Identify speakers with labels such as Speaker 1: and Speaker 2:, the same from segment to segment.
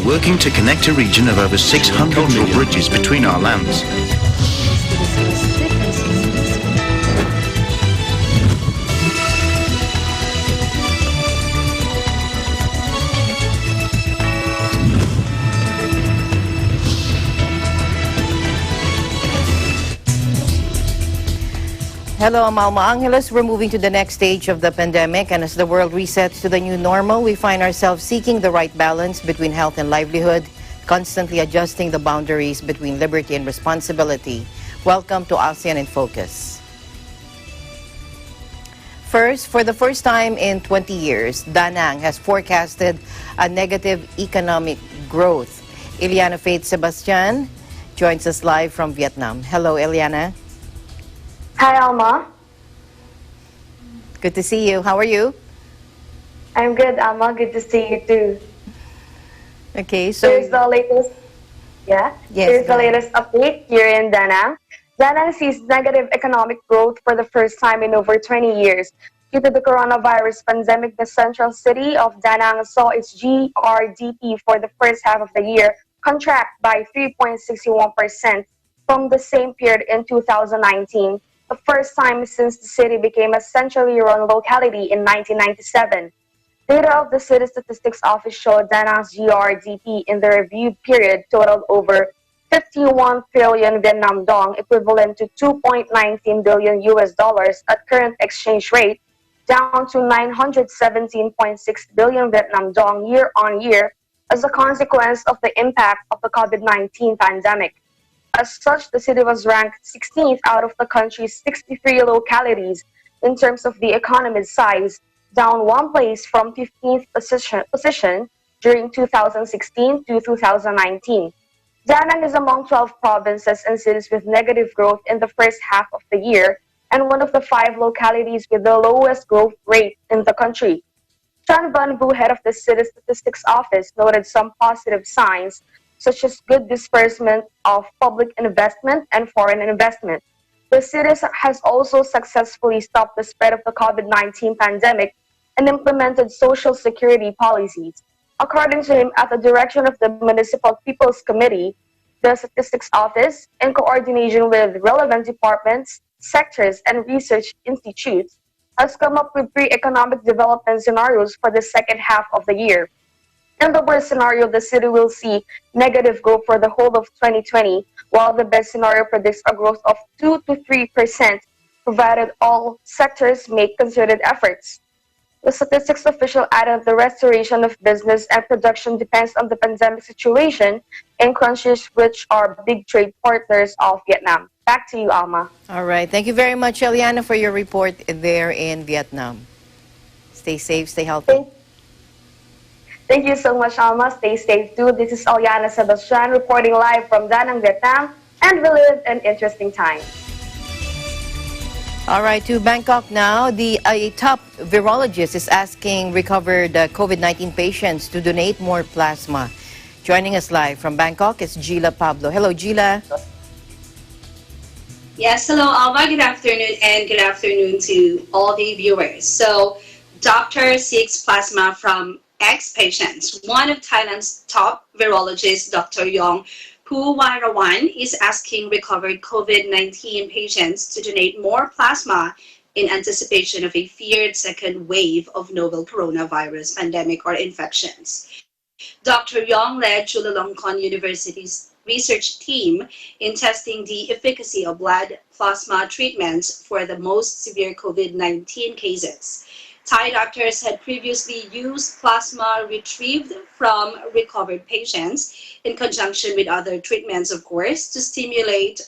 Speaker 1: working to connect a region of over 600 million bridges between our lands.
Speaker 2: Hello, Alma Angeles. We're moving to the next stage of the pandemic, and as the world resets to the new normal, we find ourselves seeking the right balance between health and livelihood, constantly adjusting the boundaries between liberty and responsibility. Welcome to ASEAN in Focus. First, for the first time in 20 years, Da Nang has forecasted a negative economic growth. Eliana Faith Sebastian joins us live from Vietnam. Hello, Eliana.
Speaker 3: Hi, Alma.
Speaker 2: Good to see you. How are you?
Speaker 3: I'm good, Alma. Good to see you too.
Speaker 2: Okay, so
Speaker 3: here's the latest.
Speaker 2: Yes,
Speaker 3: here's the latest update here in Da Nang. Da Nang sees negative economic growth for the first time in over 20 years. Due to the coronavirus pandemic, the central city of Da Nang saw its GRDP for the first half of the year contract by 3.61% from the same period in 2019. The first time since the city became a centrally run locality in 1997. Data of the City Statistics Office showed Da Nang's GRDP in the review period totaled over 51 trillion Vietnam dong, equivalent to 2.19 billion US dollars at current exchange rate, down to 917.6 billion Vietnam dong year on year as a consequence of the impact of the COVID-19 pandemic. As such, the city was ranked 16th out of the country's 63 localities in terms of the economy's size, down one place from 15th position during 2016 to 2019. Da Nang is among 12 provinces and cities with negative growth in the first half of the year and one of the 5 localities with the lowest growth rate in the country. Chan Van Vu, head of the City Statistics Office, noted some positive signs such as good disbursement of public investment and foreign investment. The city has also successfully stopped the spread of the COVID-19 pandemic and implemented social security policies. According to him, at the direction of the Municipal People's Committee, the Statistics Office, in coordination with relevant departments, sectors, and research institutes, has come up with 3 economic development scenarios for the second half of the year. In the worst scenario, the city will see negative growth for the whole of 2020, while the best scenario predicts a growth of 2 to 3%, provided all sectors make concerted efforts. The statistics official added the restoration of business and production depends on the pandemic situation in countries which are big trade partners of Vietnam. Back to you, Alma.
Speaker 2: All right. Thank you very much, Eliana, for your report there in Vietnam. Stay safe, stay healthy.
Speaker 3: Thank you so much, Alma. Stay safe too. This is Eliana Sebastian reporting live from Da Nang, Vietnam, and we live an interesting time.
Speaker 2: All right, to Bangkok now. A top virologist is asking recovered COVID-19 patients to donate more plasma. Joining us live from Bangkok is Gila Pablo. Hello, Gila.
Speaker 4: Yes, hello, Alma. Good afternoon, and good afternoon to all the viewers. So, doctor seeks plasma from ex-patients. One of Thailand's top virologists, Dr. Yong Puwarawan, is asking recovered COVID-19 patients to donate more plasma in anticipation of a feared second wave of novel coronavirus pandemic or infections. Dr. Yong led Chulalongkorn University's research team in testing the efficacy of blood plasma treatments for the most severe COVID-19 cases. Thai doctors had previously used plasma retrieved from recovered patients in conjunction with other treatments, of course, to stimulate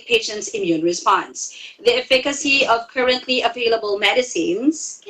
Speaker 4: patients' immune response. The efficacy of currently available medicines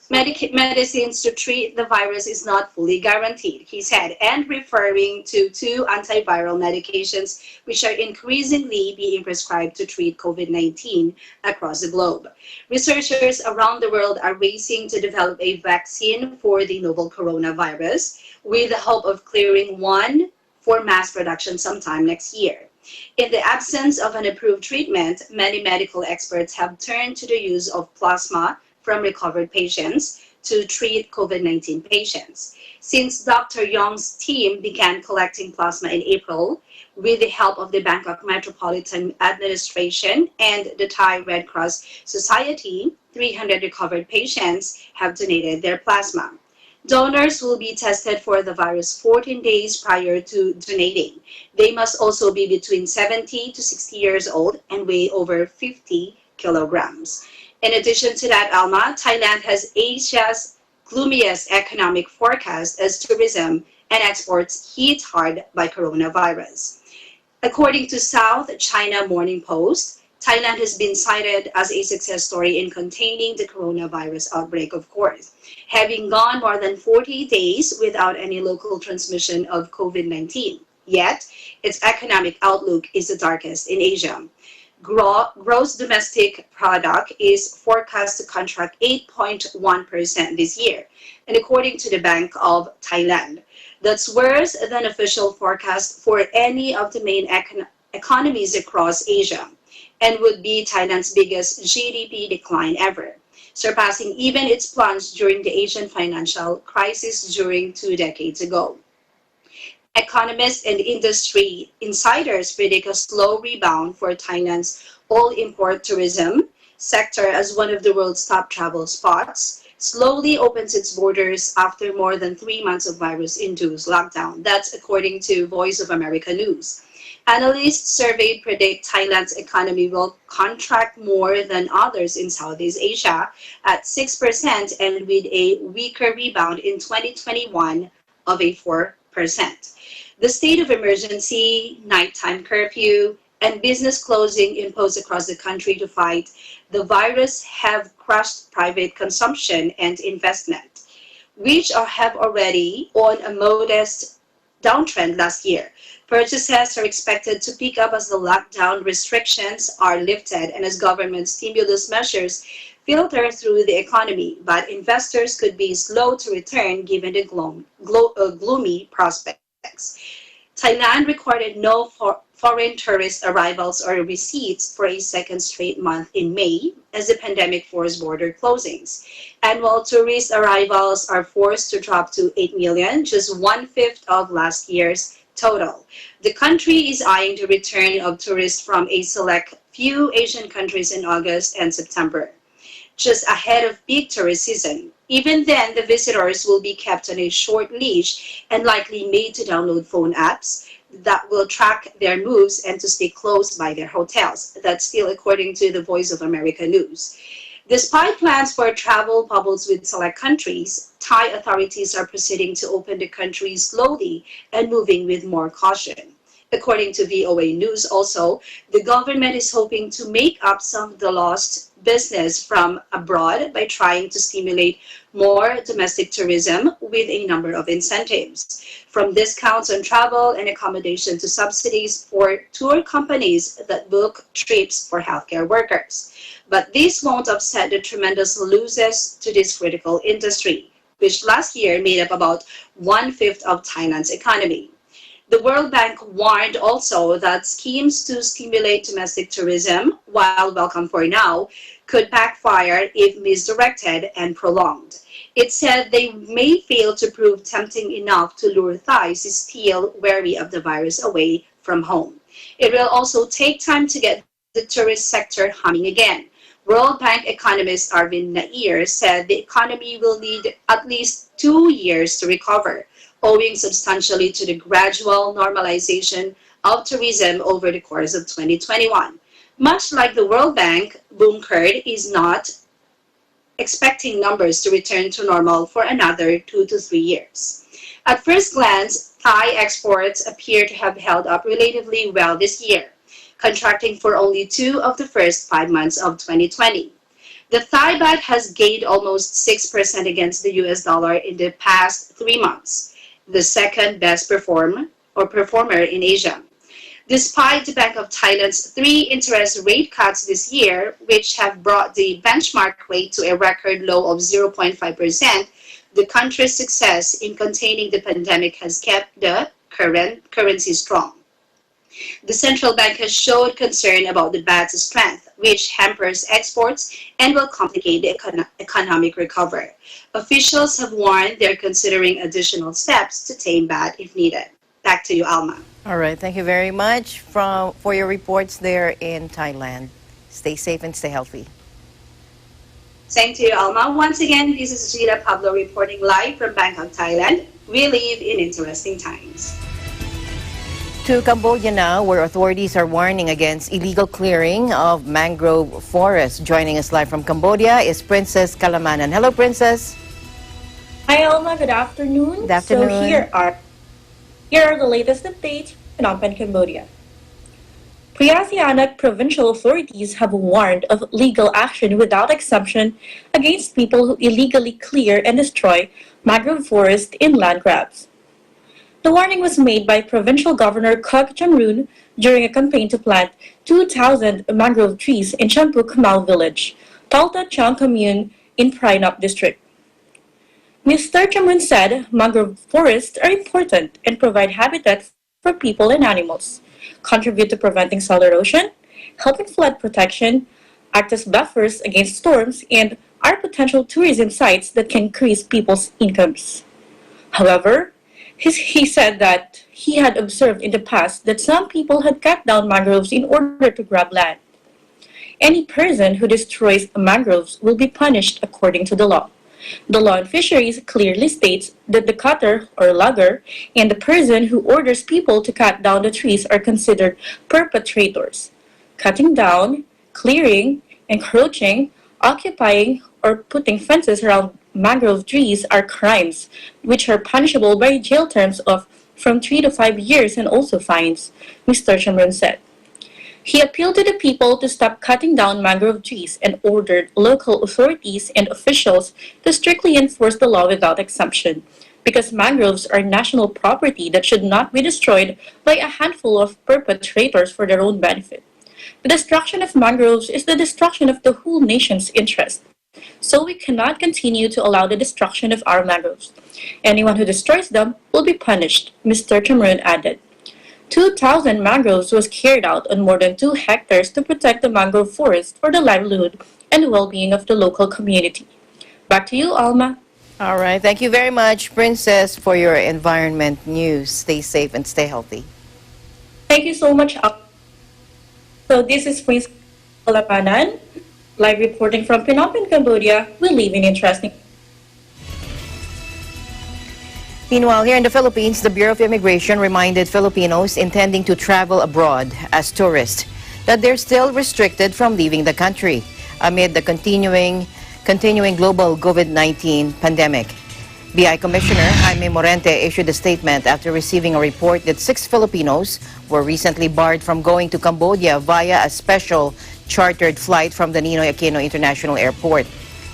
Speaker 4: to treat the virus is not fully guaranteed, he said, and referring to 2 antiviral medications which are increasingly being prescribed to treat COVID-19 across the globe. Researchers around the world are racing to develop a vaccine for the novel coronavirus with the hope of clearing one for mass production sometime next year. In the absence of an approved treatment, many medical experts have turned to the use of plasma from recovered patients to treat COVID-19 patients. Since Dr. Yong's team began collecting plasma in April, with the help of the Bangkok Metropolitan Administration and the Thai Red Cross Society, 300 recovered patients have donated their plasma. Donors will be tested for the virus 14 days prior to donating. They must also be between 70 to 60 years old and weigh over 50 kilograms. In addition to that, Alma, Thailand has Asia's gloomiest economic forecast as tourism and exports hit hard by coronavirus. According to South China Morning Post, Thailand has been cited as a success story in containing the coronavirus outbreak, of course, having gone more than 40 days without any local transmission of COVID-19. Yet, its economic outlook is the darkest in Asia. Gross domestic product is forecast to contract 8.1% this year, and according to the Bank of Thailand, that's worse than official forecast for any of the main economies across Asia, and would be Thailand's biggest GDP decline ever, surpassing even its plunge during the Asian financial crisis during 2 decades ago. Economists and industry insiders predict a slow rebound for Thailand's all-import tourism sector as one of the world's top travel spots slowly opens its borders after more than 3 months of virus-induced lockdown. That's according to Voice of America News. Analysts surveyed predict Thailand's economy will contract more than others in Southeast Asia at 6% and with a weaker rebound in 2021 of a 4%. The state of emergency, nighttime curfew, and business closing imposed across the country to fight the virus have crushed private consumption and investment, which have already on a modest downtrend last year. Purchases are expected to pick up as the lockdown restrictions are lifted and as government stimulus measures filter through the economy, but investors could be slow to return given the gloomy prospects. Thailand recorded no foreign tourist arrivals or receipts for a second straight month in May as the pandemic forced border closings. Annual tourist arrivals are forced to drop to 8 million, just 1/5 of last year's total. The country is eyeing the return of tourists from a select few Asian countries in August and September, just ahead of peak tourist season. Even then, the visitors will be kept on a short leash and likely made to download phone apps that will track their moves and to stay close by their hotels. That's still according to the Voice of America News. Despite plans for travel bubbles with select countries, Thai authorities are proceeding to open the country slowly and moving with more caution. According to VOA News also, the government is hoping to make up some of the lost business from abroad by trying to stimulate more domestic tourism with a number of incentives, from discounts on travel and accommodation to subsidies for tour companies that book trips for healthcare workers. But this won't offset the tremendous losses to this critical industry, which last year made up about 1/5 of Thailand's economy. The World Bank warned also that schemes to stimulate domestic tourism, while welcome for now, could backfire if misdirected and prolonged. It said they may fail to prove tempting enough to lure Thais still wary of the virus away from home. It will also take time to get the tourist sector humming again. World Bank economist Arvind Nair said the economy will need at least 2 years to recover, owing substantially to the gradual normalization of tourism over the course of 2021. Much like the World Bank, Boomkerd is not expecting numbers to return to normal for another 2 to 3 years. At first glance, Thai exports appear to have held up relatively well this year, contracting for only 2 of the first 5 months of 2020. The Thai baht has gained almost 6% against the US dollar in the past 3 months, the second best performer in Asia. Despite the Bank of Thailand's 3 interest rate cuts this year, which have brought the benchmark rate to a record low of 0.5%, the country's success in containing the pandemic has kept the current currency strong. The central bank has showed concern about the baht's strength, which hampers exports and will complicate the economic recovery. Officials have warned they're considering additional steps to tame baht if needed. Back to you, Alma.
Speaker 2: All right, thank you very much for your reports there in Thailand. Stay safe and stay healthy.
Speaker 4: Same to you, Alma. Once again, this is Gita Pablo reporting live from Bangkok, Thailand. We live in interesting times.
Speaker 2: To Cambodia now, where authorities are warning against illegal clearing of mangrove forests. Joining us live from Cambodia is Princess Kalamanan. Hello, Princess.
Speaker 5: Hi, Alma. Good afternoon.
Speaker 2: Good afternoon.
Speaker 5: So here are the latest updates in Phnom Penh, Cambodia. Pre-ASEAN provincial authorities have warned of legal action without exemption against people who illegally clear and destroy mangrove forests in land grabs. The warning was made by Provincial Governor Kok Jamroon during a campaign to plant 2,000 mangrove trees in Champu Kamal village, Talta Chang commune in Prainop district. Mr. Jamroon said mangrove forests are important and provide habitat for people and animals, contribute to preventing soil erosion, help in flood protection, act as buffers against storms, and are potential tourism sites that can increase people's incomes. However, he said that he had observed in the past that some people had cut down mangroves in order to grab land. Any person who destroys mangroves will be punished according to the law. The law on fisheries clearly states that the cutter or logger and the person who orders people to cut down the trees are considered perpetrators. Cutting down, clearing, encroaching, occupying, or putting fences around mangrove trees are crimes which are punishable by jail terms of from 3 to 5 years and also fines, Mr. Jamroon said. He appealed to the people to stop cutting down mangrove trees and ordered local authorities and officials to strictly enforce the law without exemption, because mangroves are national property that should not be destroyed by a handful of perpetrators for their own benefit. The destruction of mangroves is the destruction of the whole nation's interest. So we cannot continue to allow the destruction of our mangroves. Anyone who destroys them will be punished, Mr. Jamroon added. 2,000 mangroves was carried out on more than 2 hectares to protect the mangrove forest for the livelihood and well-being of the local community. Back to you, Alma.
Speaker 2: All right, thank you very much, Princess, for your environment news. Stay safe and stay healthy.
Speaker 5: Thank you so much, Alma. So this is Princess Kalamanan, live reporting from Phnom Penh, Cambodia. We live in interesting.
Speaker 2: Meanwhile, here in the Philippines, the Bureau of Immigration reminded Filipinos intending to travel abroad as tourists that they're still restricted from leaving the country amid the continuing global COVID-19 pandemic. BI Commissioner Jaime Morente issued a statement after receiving a report that 6 Filipinos were recently barred from going to Cambodia via a special chartered flight from the Ninoy Aquino International Airport.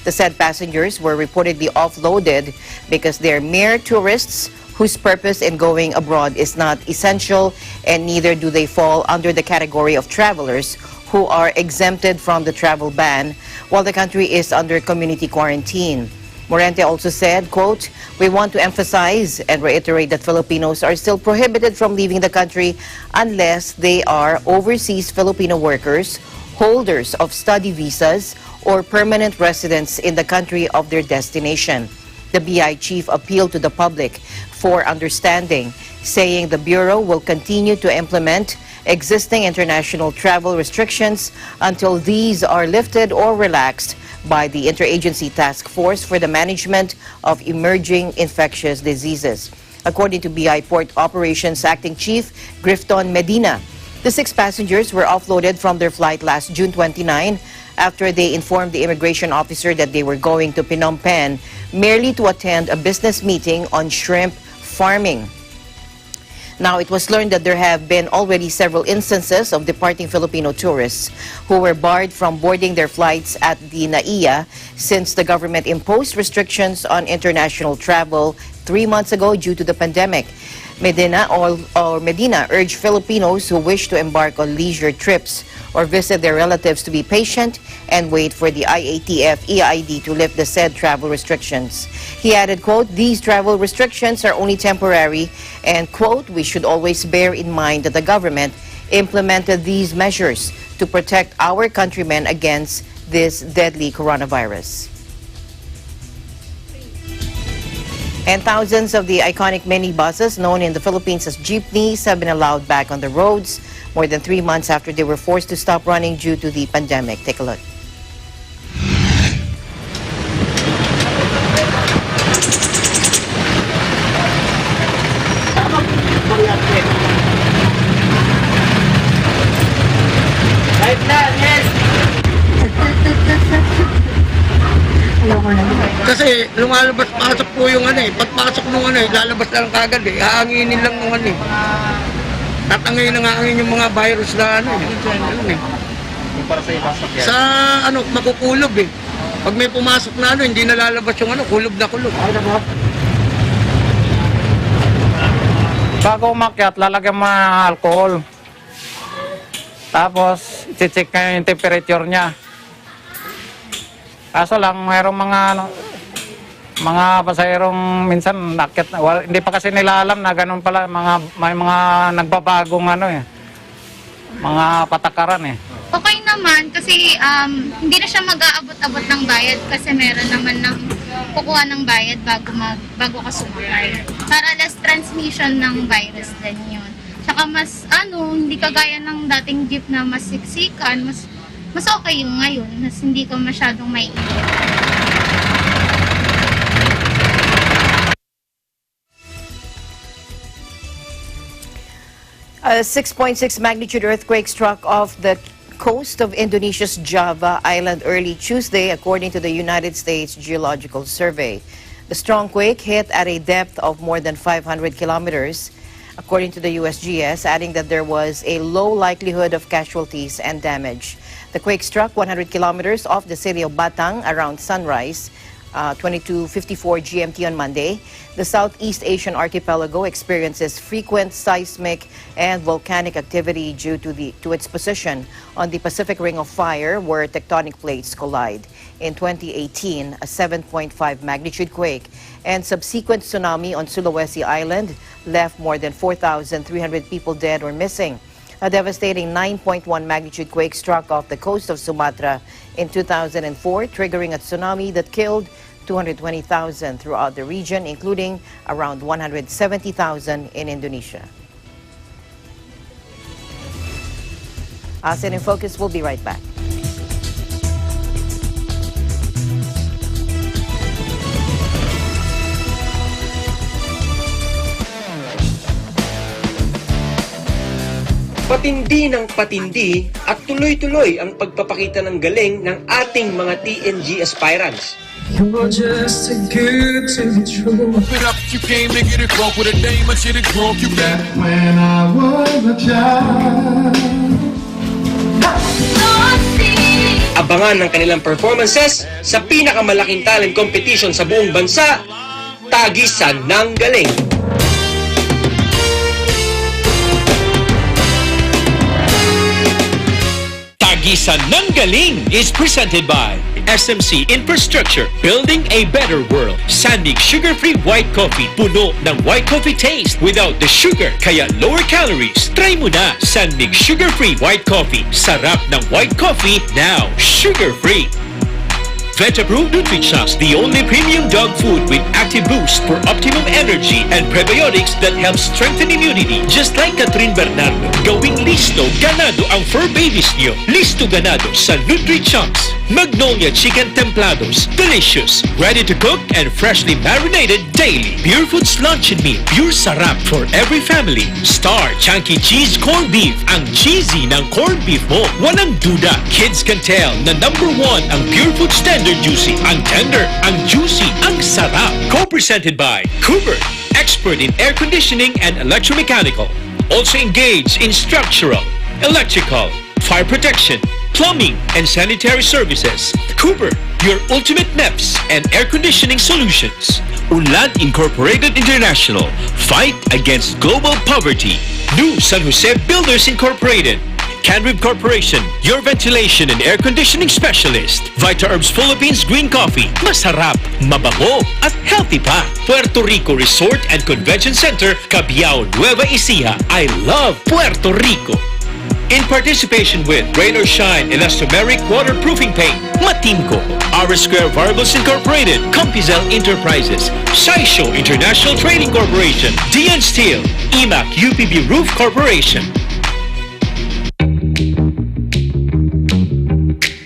Speaker 2: The said passengers were reportedly offloaded because they're mere tourists whose purpose in going abroad is not essential, and neither do they fall under the category of travelers who are exempted from the travel ban while the country is under community quarantine. Morente also said, quote, "We want to emphasize and reiterate that Filipinos are still prohibited from leaving the country unless they are overseas Filipino workers, holders of study visas, or permanent residents in the country of their destination." The BI chief appealed to the public for understanding, saying the Bureau will continue to implement existing international travel restrictions until these are lifted or relaxed by the Interagency Task Force for the Management of Emerging Infectious Diseases. According to BI Port Operations Acting Chief Grifton Medina, the 6 passengers were offloaded from their flight last June 29 after they informed the immigration officer that they were going to Phnom Penh merely to attend a business meeting on shrimp farming. Now, it was learned that there have been already several instances of departing Filipino tourists who were barred from boarding their flights at the NAIA since the government imposed restrictions on international travel 3 months ago due to the pandemic. Medina urged Filipinos who wish to embark on leisure trips or visit their relatives to be patient and wait for the IATF EID to lift the said travel restrictions. He added, quote, "These travel restrictions are only temporary," and, quote, "We should always bear in mind that the government implemented these measures to protect our countrymen against this deadly coronavirus. And thousands of the iconic minibuses known in the Philippines as jeepneys have been allowed back on the roads more than 3 months after they were forced to stop running due to the pandemic. Take a look.
Speaker 6: Kasi lumalabas-pasok po yung pagpasok nung lalabas lang kagad haanginin lang nung tatangay na haangin yung mga virus na
Speaker 7: Yung para sa ibang sakyan.
Speaker 6: sa makukulob Pag may pumasok na hindi na lalabas yung kulob na kulob.
Speaker 7: Bago umakyat, lalagyan mo ng alcohol. Tapos, i-check kayo yung temperature niya. Kaso lang, mayroong mga pasahirong minsan nakyat, hindi pa kasi nila alam na ganun pala, may mga nagbabagong mga patakaran
Speaker 8: Okay naman kasi hindi na siya mag-aabot-abot ng bayad kasi meron naman ng kukuha ng bayad bago ka sumakay. Para less transmission ng virus din yun. Tsaka mas hindi kagaya ng dating jeep na mas siksikan, mas okay yung ngayon, mas hindi ka masyadong maiinit.
Speaker 2: A 6.6 magnitude earthquake struck off the coast of Indonesia's Java Island early Tuesday, according to the United States Geological Survey. The strong quake hit at a depth of more than 500 kilometers, according to the USGS, adding that there was a low likelihood of casualties and damage. The quake struck 100 kilometers off the city of Batang around sunrise, 22:54 GMT on Monday. The Southeast Asian archipelago experiences frequent seismic and volcanic activity due to its position on the Pacific Ring of Fire, where tectonic plates collide. In 2018, a 7.5 magnitude quake and subsequent tsunami on Sulawesi Island left more than 4,300 people dead or missing. A devastating 9.1 magnitude quake struck off the coast of Sumatra in 2004, triggering a tsunami that killed 220,000 throughout the region, including around 170,000 in Indonesia. ASEAN in Focus will be right back.
Speaker 9: Patindi ng patindi at tuloy-tuloy ang pagpapakita ng galing ng ating mga TNG aspirants.
Speaker 10: You're just too good to be true.
Speaker 11: It up, you came to get it broke with a dame and shit and broke you back.
Speaker 10: When I was a child.
Speaker 9: Abangan ng kanilang performances sa pinakamalaking talent competition sa buong bansa, Tagisan ng Galing.
Speaker 12: Tagisan ng Galing is presented by SMC Infrastructure, building a better world. Sandig sugar-free white coffee, puno ng white coffee taste without the sugar, kaya lower calories. Try mo na Sandig sugar-free white coffee. Sarap ng white coffee, now sugar-free. Vet-approved Nutrichops, the only premium dog food with active boost for optimum energy and prebiotics that help strengthen immunity. Just like Catherine Bernardo, gawing listo, ganado ang fur babies niyo. Listo ganado sa Nutrichops. Magnolia Chicken Templados, delicious, ready to cook and freshly marinated daily. Pure Foods Lunch and Meat, pure sarap for every family. Star Chunky Cheese Corned Beef, ang cheesy ng corned beef mo. Walang duda, kids can tell na #1 ang Pure Foods Tender Juicy. Ang tender, ang juicy, ang sarap. Co-presented by Cooper, expert in air conditioning and electromechanical. Also engaged in structural, electrical, fire protection, plumbing, and sanitary services. Cooper, your ultimate NEPS and air conditioning solutions. Unlad Incorporated International, fight against global poverty. New San Jose Builders Incorporated. Canrib Corporation, your ventilation and air conditioning specialist. Vita Herbs Philippines Green Coffee, masarap, mabango, at healthy pa. Puerto Rico Resort and Convention Center, Cabiao, Nueva Ecija. I love Puerto Rico. In participation with Rain or Shine Elastomeric Waterproofing Paint, Matimco, Our Square Variables Incorporated, Compizel Enterprises, Saisho International Trading Corporation, Dian Steel, IMAC UPB Roof Corporation.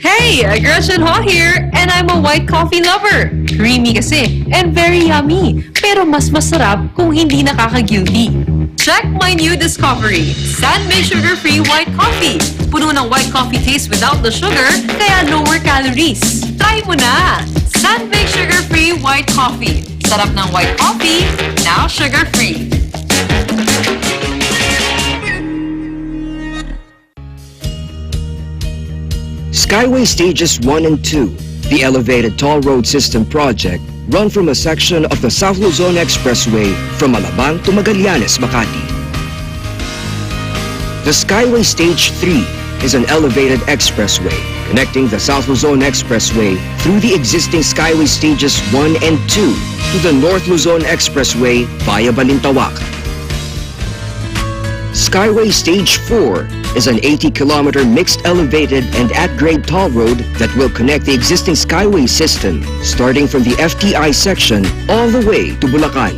Speaker 13: Hey, Gretchen Ho here, and I'm a white coffee lover. Creamy kasi, and very yummy. Pero mas masarap kung hindi nakaka-guilty. Check my new discovery, San-Made Sugar-Free White Coffee. Puno ng white coffee taste without the sugar, kaya lower calories. Try mo na! San-Made Sugar-Free White Coffee. Sarap ng white coffee, now sugar-free.
Speaker 14: Skyway Stages 1 and 2, the elevated toll road system project, run from a section of the South Luzon Expressway from Alabang to Magallanes, Makati. The Skyway Stage 3 is an elevated expressway connecting the South Luzon Expressway through the existing Skyway Stages 1 and 2 to the North Luzon Expressway via Balintawak. Skyway Stage 4 is an 80-kilometer mixed elevated and at-grade toll road that will connect the existing Skyway system starting from the FTI section all the way to Bulacan.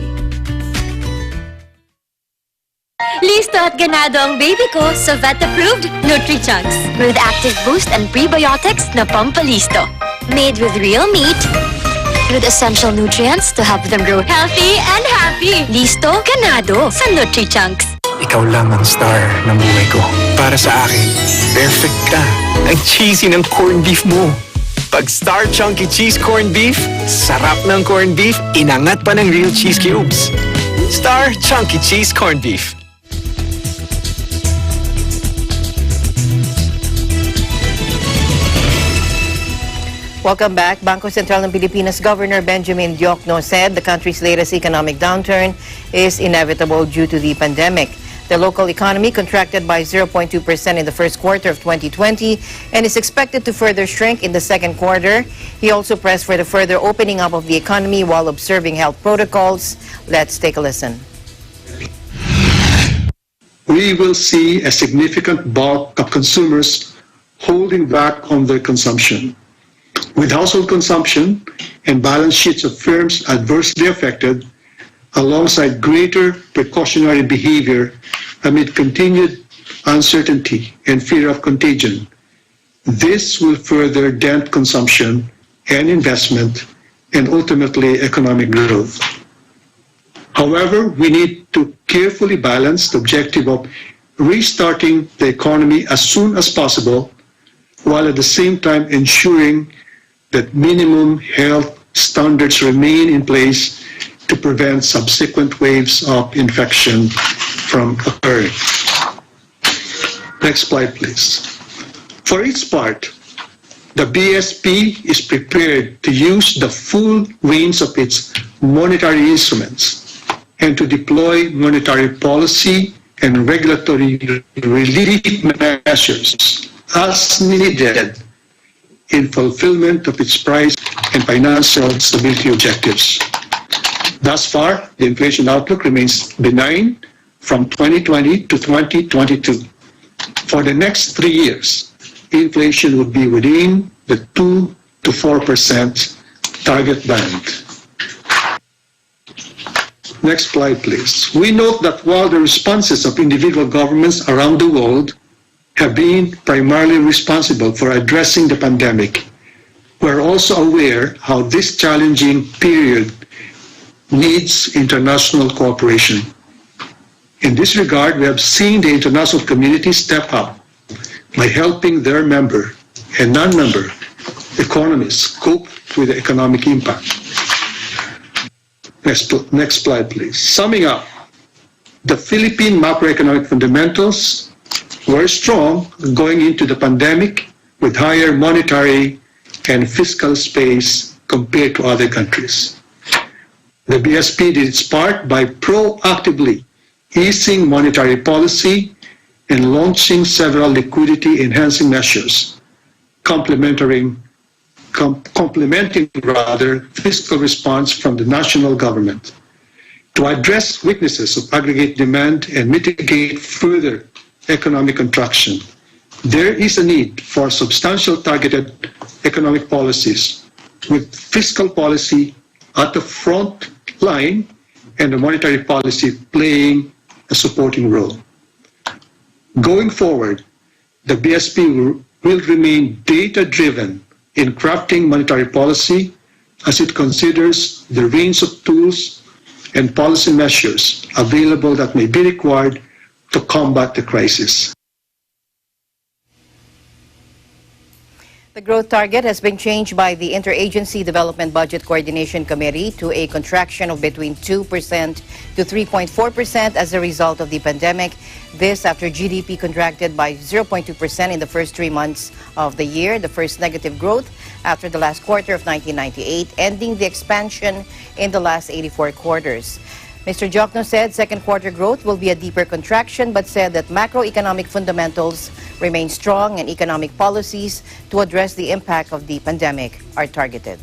Speaker 15: Listo at ganado ang baby ko sa vet-approved Nutri-Chunks with active boost and prebiotics na pampalisto. Made with real meat with essential nutrients to help them grow healthy and happy. Listo, ganado sa Nutri-Chunks.
Speaker 16: Ikaw lang ang star ng buhay ko. Para sa akin, perfect ka. Ang cheesy ng corned beef mo. Pag Star Chunky Cheese Corned Beef, sarap ng corned beef, inangat pa ng real cheese cubes. Star Chunky Cheese Corned Beef.
Speaker 2: Welcome back. Bangko Sentral ng Pilipinas Governor Benjamin Diokno said the country's latest economic downturn is inevitable due to the pandemic. The local economy contracted by 0.2% in the first quarter of 2020 and is expected to further shrink in the second quarter. He also pressed for the further opening up of the economy while observing health protocols. Let's take a listen.
Speaker 17: We will see a significant bulk of consumers holding back on their consumption. With household consumption and balance sheets of firms adversely affected, alongside greater precautionary behavior amid continued uncertainty and fear of contagion, this will further dent consumption and investment and ultimately economic growth. However, we need to carefully balance the objective of restarting the economy as soon as possible, while at the same time ensuring that minimum health standards remain in place to prevent subsequent waves of infection from occurring. Next slide, please. For its part, the BSP is prepared to use the full range of its monetary instruments and to deploy monetary policy and regulatory relief measures as needed in fulfillment of its price and financial stability objectives. Thus far, the inflation outlook remains benign from 2020 to 2022. For the next 3 years, inflation would be within the 2 to 4% target band. Next slide, please. We note that while the responses of individual governments around the world have been primarily responsible for addressing the pandemic, we're also aware how this challenging period needs international cooperation. In this regard, we have seen the international community step up by helping their member and non-member economies cope with the economic impact. Next slide, please. Summing up, the Philippine macroeconomic fundamentals were strong going into the pandemic with higher monetary and fiscal space compared to other countries. The BSP did its part by proactively easing monetary policy and launching several liquidity-enhancing measures, complementing fiscal response from the national government to address weaknesses of aggregate demand and mitigate further economic contraction. There is a need for substantial targeted economic policies, with fiscal policy at the front line and the monetary policy playing a supporting role. Going forward, the BSP will remain data-driven in crafting monetary policy as it considers the range of tools and policy measures available that may be required to combat the crisis.
Speaker 2: The growth target has been changed by the Interagency Development Budget Coordination Committee to a contraction of between 2% to 3.4% as a result of the pandemic. This after GDP contracted by 0.2% in the first 3 months of the year, the first negative growth after the last quarter of 1998, ending the expansion in the last 84 quarters. Mr. Jokno said second quarter growth will be a deeper contraction, but said that macroeconomic fundamentals remain strong and economic policies to address the impact of the pandemic are targeted.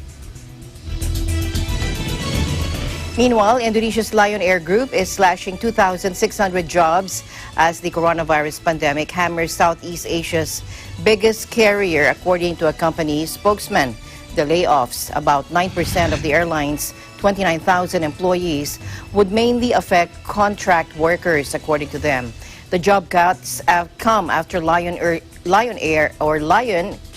Speaker 2: Meanwhile, Indonesia's Lion Air Group is slashing 2,600 jobs as the coronavirus pandemic hammers Southeast Asia's biggest carrier, according to a company spokesman. The layoffs, about 9% of the airline's 29,000 employees, would mainly affect contract workers, according to them. The job cuts have come after Lion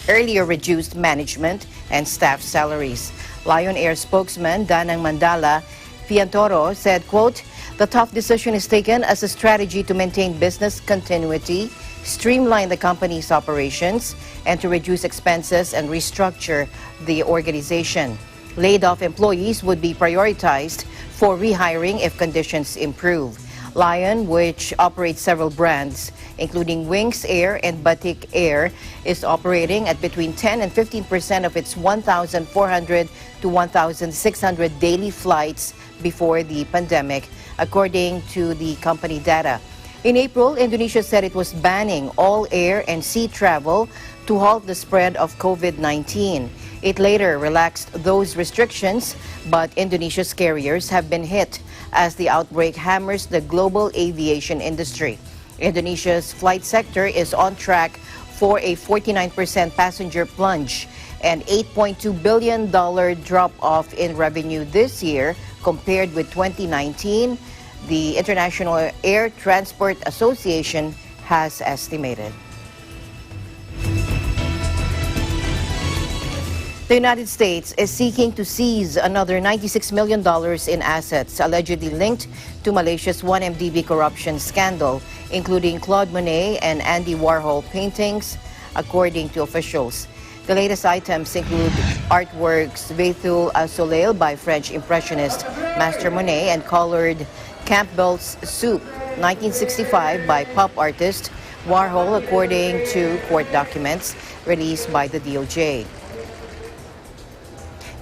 Speaker 2: earlier reduced management and staff salaries. Lion Air spokesman Danang Mandala Piantoro said, quote, "The tough decision is taken as a strategy to maintain business continuity, streamline the company's operations, and to reduce expenses and restructure the organization. Laid-off employees would be prioritized for rehiring if conditions improve." Lion, which operates several brands, including Wings Air and Batik Air, is operating at between 10 and 15% of its 1,400 to 1,600 daily flights before the pandemic, according to the company data. In April, Indonesia said it was banning all air and sea travel to halt the spread of COVID-19. It later relaxed those restrictions, but Indonesia's carriers have been hit as the outbreak hammers the global aviation industry. Indonesia's flight sector is on track for a 49% passenger plunge and $8.2 billion drop-off in revenue this year compared with 2019, the International Air Transport Association has estimated. The United States is seeking to seize another $96 million in assets allegedly linked to Malaysia's 1MDB corruption scandal, including Claude Monet and Andy Warhol paintings, according to officials. The latest items include artworks Vethul Soleil by French Impressionist Master Monet and colored Campbell's Soup 1965 by pop artist Warhol, according to court documents released by the DOJ.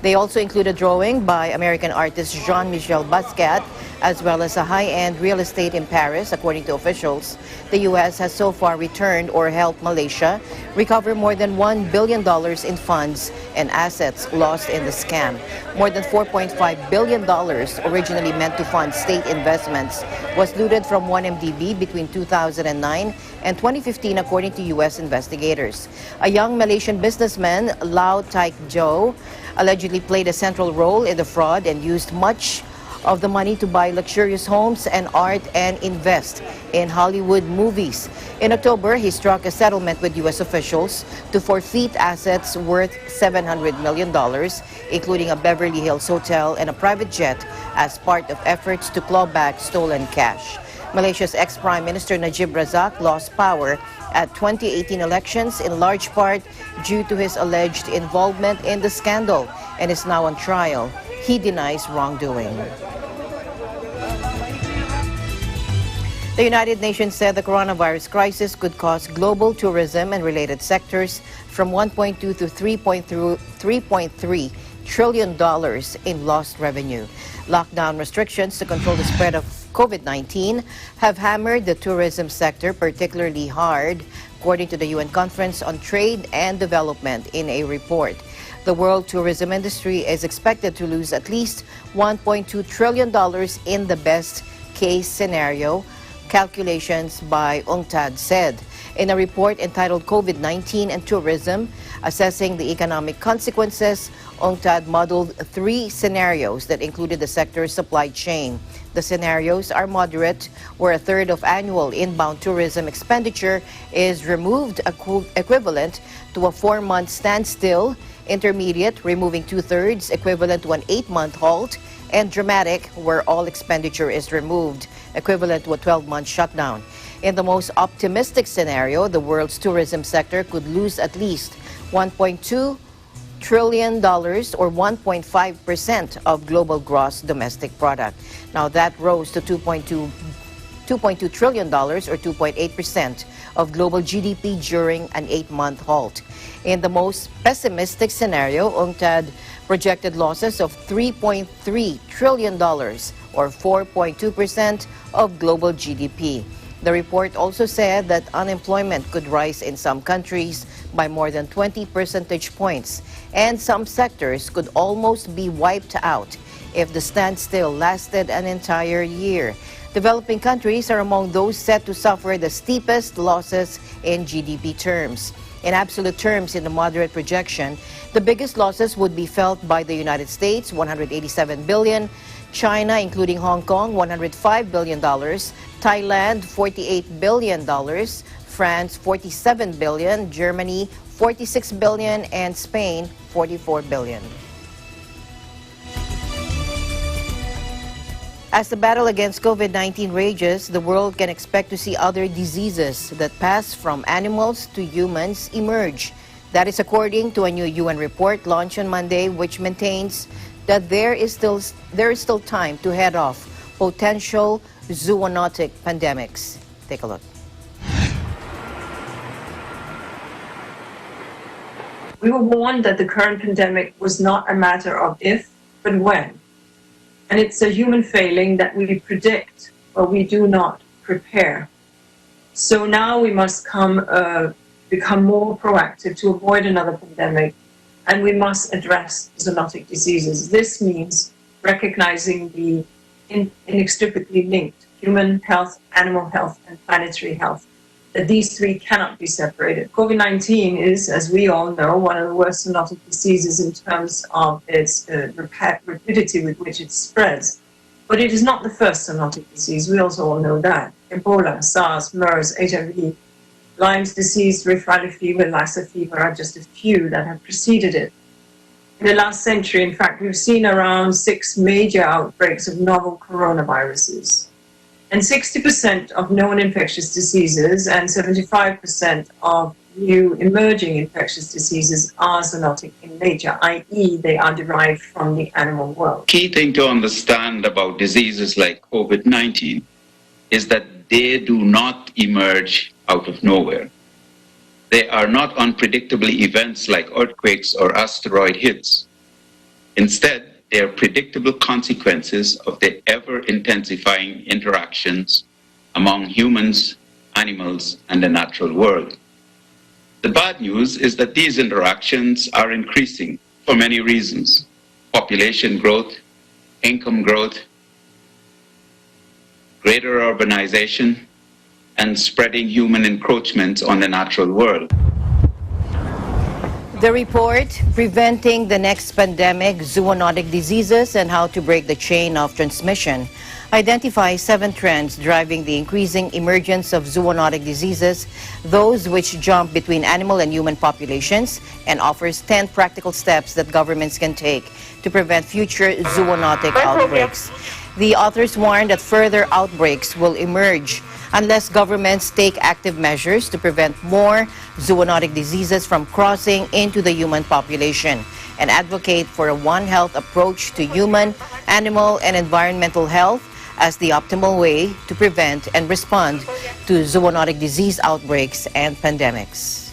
Speaker 2: They also include a drawing by American artist Jean-Michel Basquiat, as well as a high-end real estate in Paris, according to officials. The U.S. has so far returned or helped Malaysia recover more than $1 billion in funds and assets lost in the scam. More than $4.5 billion, originally meant to fund state investments, was looted from 1MDB between 2009 and 2015, according to U.S. investigators. A young Malaysian businessman, Lau Taik Jo, allegedly played a central role in the fraud and used much of the money to buy luxurious homes and art and invest in Hollywood movies. In October, he struck a settlement with U.S. officials to forfeit assets worth $700 million, including a Beverly Hills hotel and a private jet, as part of efforts to claw back stolen cash. Malaysia's ex-Prime Minister Najib Razak lost power at 2018 elections in large part due to his alleged involvement in the scandal and is now on trial. He denies wrongdoing. The United Nations said the coronavirus crisis could cost global tourism and related sectors from $1.2 to $3.3 trillion in lost revenue. Lockdown restrictions to control the spread of COVID-19 have hammered the tourism sector particularly hard, according to the UN Conference on Trade and Development in a report. The world tourism industry is expected to lose at least $1.2 trillion in the best case scenario, calculations by UNCTAD said. In a report entitled COVID-19 and Tourism, Assessing the Economic Consequences, UNCTAD modeled 3 scenarios that included the sector's supply chain. The scenarios are moderate, where a third of annual inbound tourism expenditure is removed, equivalent to a 4-month standstill; intermediate, removing 2/3, equivalent to an 8-month halt; and dramatic, where all expenditure is removed, equivalent to a 12-month shutdown. In the most optimistic scenario, the world's tourism sector could lose at least $1.2 trillion, or 1.5% of global gross domestic product. Now that rose to $2.2 trillion, or 2.8% of global GDP during an 8-month halt. In the most pessimistic scenario, UNCTAD projected losses of $3.3 trillion, or 4.2% of global GDP. The report also said that unemployment could rise in some countries by more than 20 percentage points, and some sectors could almost be wiped out if the standstill lasted an entire year. Developing countries are among those set to suffer the steepest losses in GDP terms. In absolute terms, in the moderate projection, the biggest losses would be felt by the United States, $187 billion, China, including Hong Kong, $105 billion, Thailand, $48 billion, France, $47 billion, Germany, $46 billion, and Spain, $44 billion. As the battle against COVID-19 rages, the world can expect to see other diseases that pass from animals to humans emerge. That is according to a new UN report launched on Monday, which maintains that there is still time to head off potential zoonotic pandemics. Take a look.
Speaker 18: We were warned that the current pandemic was not a matter of if, but when. And it's a human failing that we predict, but we do not prepare. So now we must become more proactive to avoid another pandemic, and we must address zoonotic diseases. This means recognizing the inextricably linked human health, animal health, and planetary health, that these 3 cannot be separated. COVID-19 is, as we all know, one of the worst zoonotic diseases in terms of its rapidity with which it spreads. But it is not the first zoonotic disease. We also all know that. Ebola, SARS, MERS, HIV, Lyme's disease, Rift Valley fever, Lassa fever are just a few that have preceded it. In the last century, in fact, we've seen around 6 major outbreaks of novel coronaviruses. And 60% of known infectious diseases and 75% of new emerging infectious diseases are zoonotic in nature, i.e. they are derived from the animal world.
Speaker 19: Key thing to understand about diseases like COVID-19 is that they do not emerge out of nowhere. They are not unpredictable events like earthquakes or asteroid hits. Instead, they are predictable consequences of the ever-intensifying interactions among humans, animals, and the natural world. The bad news is that these interactions are increasing for many reasons: population growth, income growth, greater urbanization, and spreading human encroachment on the natural world.
Speaker 2: The report, Preventing the Next Pandemic, Zoonotic Diseases and How to Break the Chain of Transmission, identifies 7 trends driving the increasing emergence of zoonotic diseases, those which jump between animal and human populations, and offers 10 practical steps that governments can take to prevent future zoonotic outbreaks. The authors warn that further outbreaks will emerge unless governments take active measures to prevent more zoonotic diseases from crossing into the human population, and advocate for a One Health approach to human, animal, and environmental health as the optimal way to prevent and respond to zoonotic disease outbreaks and pandemics.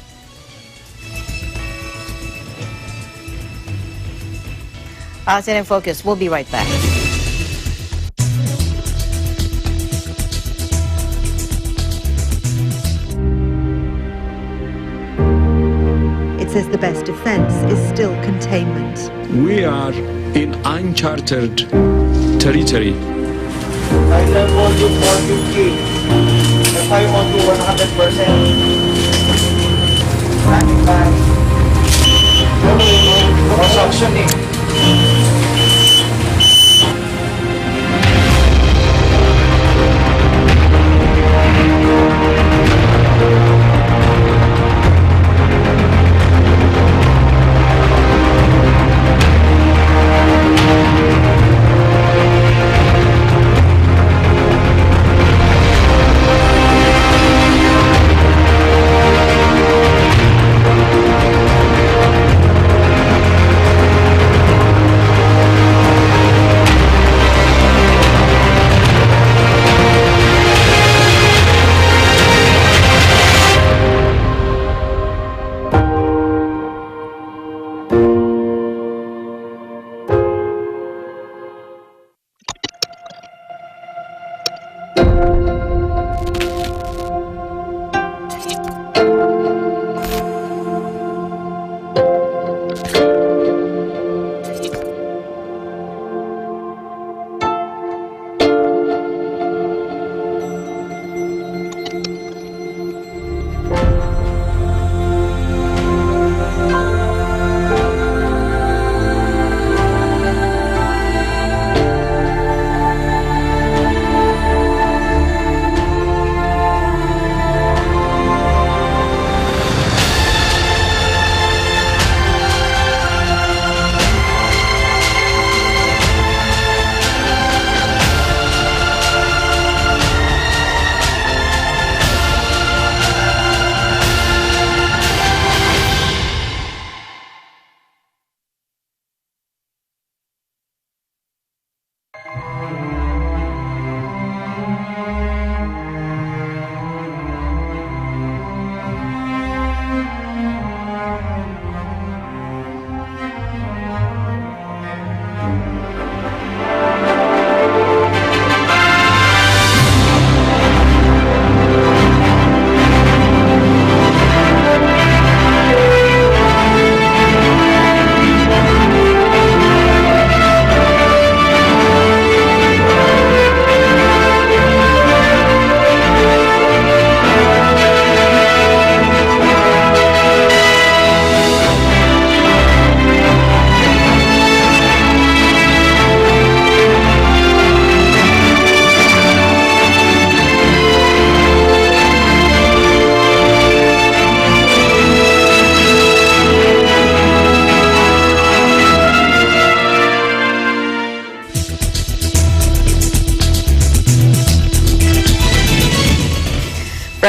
Speaker 2: ASEAN in Focus, we'll be right back.
Speaker 20: It says the best defense is still containment.
Speaker 11: We are in uncharted territory.
Speaker 21: I level you 450. If I want to 100%.
Speaker 7: Transaction eh.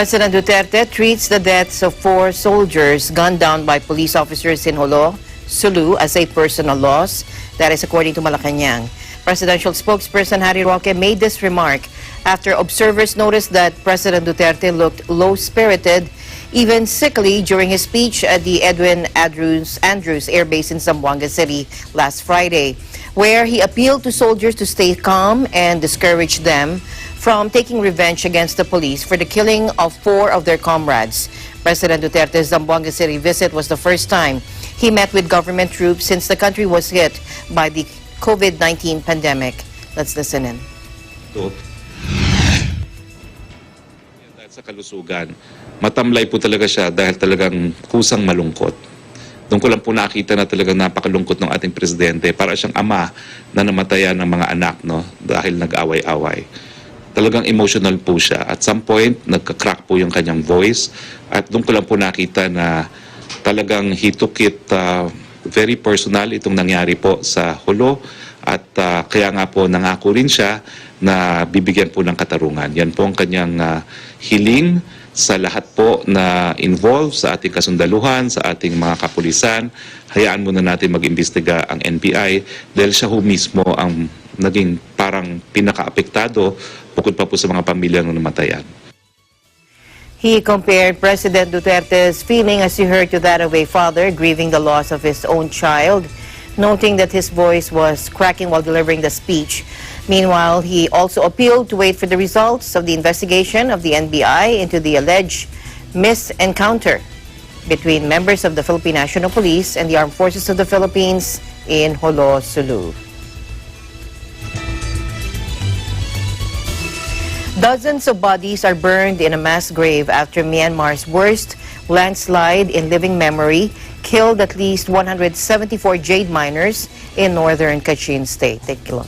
Speaker 2: President Duterte treats the deaths of 4 soldiers gunned down by police officers in Jolo, Sulu as a personal loss. That is according to Malacanang. Presidential spokesperson Harry Roque made this remark after observers noticed that President Duterte looked low-spirited, even sickly during his speech at the Edwin Andrews Air Base in Zamboanga City last Friday, where he appealed to soldiers to stay calm and discourage them from taking revenge against the police for the killing of 4 of their comrades. President Duterte's Zamboanga City visit was the first time he met with government troops since the country was hit by the COVID-19 pandemic. Let's listen in.
Speaker 21: Sa kalusugan, matamlay po talaga siya dahil talagang kusang malungkot. Doon ko lang po nakita na talagang napakalungkot ng ating presidente. Para siyang ama na namatayan ng mga anak, no, dahil nag-away-away. Talagang emotional po siya. At some point, nagka-crack po yung kanyang voice. At doon ko lang po nakita na talagang he took it very personal itong nangyari po sa Jolo. At kaya nga po nangako rin siya na bibigyan po ng katarungan. Yan po ang kanyang hiling sa lahat po na involved sa ating kasundaluhan, sa ating mga kapulisan. Hayaan muna natin mag-imbestiga ang NBI dahil siya ho mismo ang naging parang pinaka-apektado bukod pa po sa mga pamilya na namatayan.
Speaker 2: He compared President Duterte's feeling as he heard to that of a father grieving the loss of his own child, noting that his voice was cracking while delivering the speech. Meanwhile, he also appealed to wait for the results of the investigation of the NBI into the alleged misencounter between members of the Philippine National Police and the Armed Forces of the Philippines in Jolo, Sulu. Dozens of bodies are burned in a mass grave after Myanmar's worst landslide in living memory killed at least 174 jade miners in northern Kachin State. Take a look.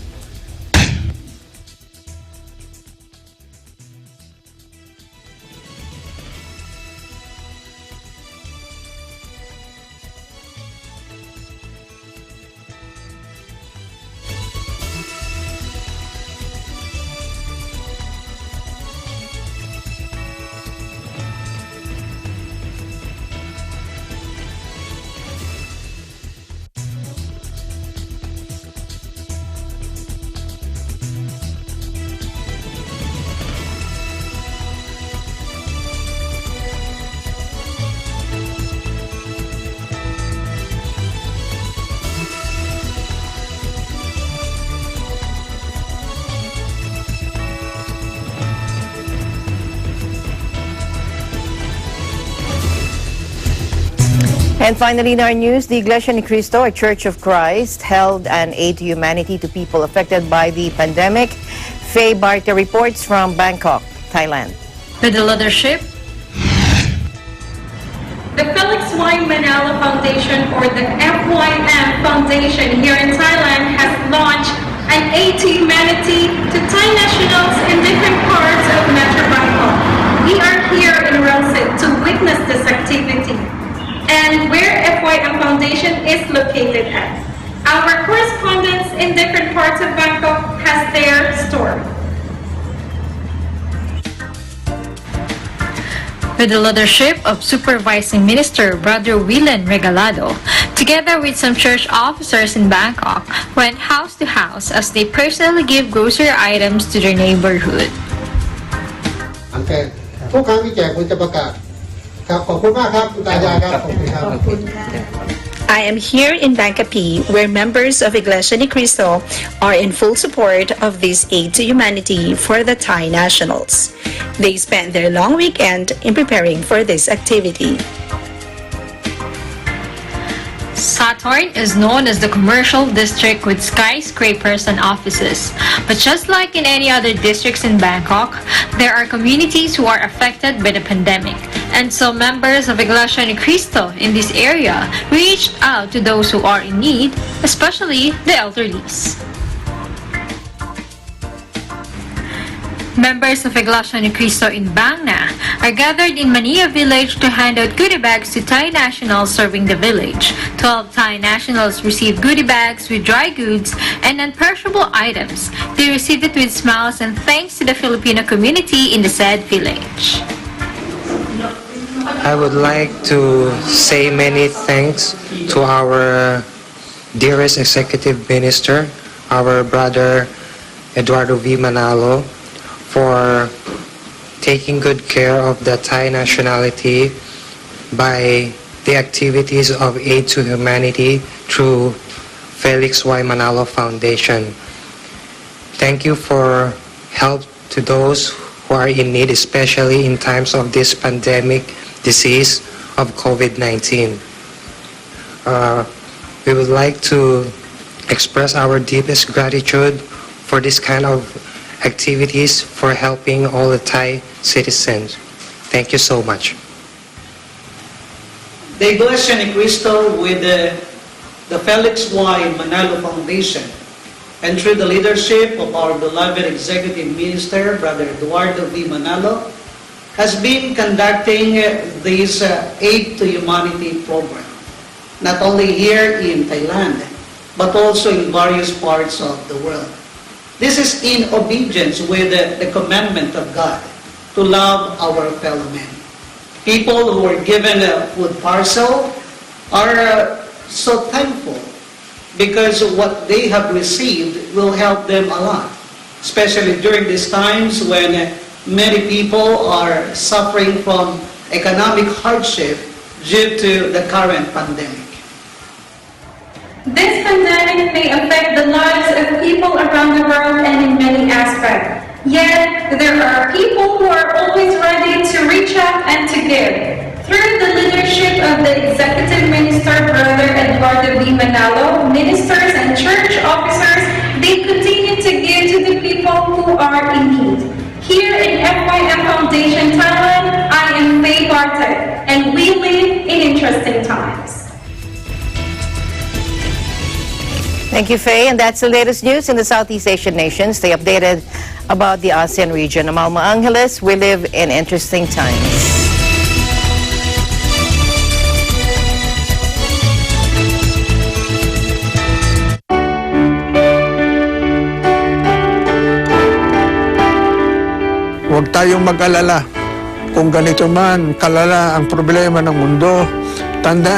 Speaker 2: And finally, in our news, the Iglesia ni Cristo, a Church of Christ, held an aid to humanity to people affected by the pandemic. Faye Barte reports from Bangkok, Thailand.
Speaker 1: With the leadership, the Felix Y. Manala Foundation, or the FYM Foundation here in Thailand, has launched an aid to humanity to Thai nationals in different parts of Metro Bangkok. We are here in Rangsit to witness this activity and where FYM Foundation is located at. Our correspondents in different parts of Bangkok has their story.
Speaker 13: With the leadership of Supervising Minister Brother Willen Regalado, together with some church officers in Bangkok, went house to house as they personally give grocery items to their neighborhood.
Speaker 6: ทุกครั้งที่แจกคุณจะประกาศครับขอบคุณมากครับคุณตายายครับขอบคุณครับ
Speaker 22: I am here in Bangkapi, where members of Iglesia ni Cristo are in full support of this aid to humanity for the Thai nationals. They spent their long weekend in preparing for this activity.
Speaker 13: Sathorn is known as the commercial district with skyscrapers and offices. But just like in any other districts in Bangkok, there are communities who are affected by the pandemic. And so members of Iglesia ni Cristo in this area reached out to those who are in need, especially the elderlies. Members of Iglesia ni Cristo in Bangna are gathered in Mania village to hand out goodie bags to Thai nationals serving the village. 12 Thai nationals received goodie bags with dry goods and non-perishable items. They received it with smiles and thanks to the Filipino community in the said village.
Speaker 23: I would like to say many thanks to our dearest executive minister, our brother Eduardo V. Manalo, for taking good care of the Thai nationality by the activities of aid to humanity through Felix Y. Manalo Foundation. Thank you for help to those who are in need, especially in times of this pandemic disease of COVID-19. We would like to express our deepest gratitude for this kind of activities for helping all the Thai citizens. Thank you so much.
Speaker 24: The Iglesia ni Cristo with the Felix Y. Manalo Foundation and through the leadership of our beloved Executive Minister, Brother Eduardo V. Manalo, has been conducting this Aid to Humanity program, not only here in Thailand, but also in various parts of the world. This is in obedience with the commandment of God to love our fellow men. People who were given a food parcel are so thankful because what they have received will help them a lot, especially during these times when many people are suffering from economic hardship due to the current pandemic.
Speaker 1: This pandemic may affect the lives of people around the world and in many aspects. Yet, there are people who are always ready to reach out and to give. Through the leadership of the Executive Minister, Brother Eduardo V. Manalo, ministers and church officers, they continue to give to the people who are in need. Here in FYM Foundation Thailand, I am Faye Barte, and we interesting times.
Speaker 2: Thank you, Faye. And that's the latest news in the Southeast Asian nations. Stay updated about the ASEAN region. I'm Alma Angeles. We live in interesting times.
Speaker 3: Huwag tayong mag-alala. Kung ganito man kalala ang problema ng mundo, tandaan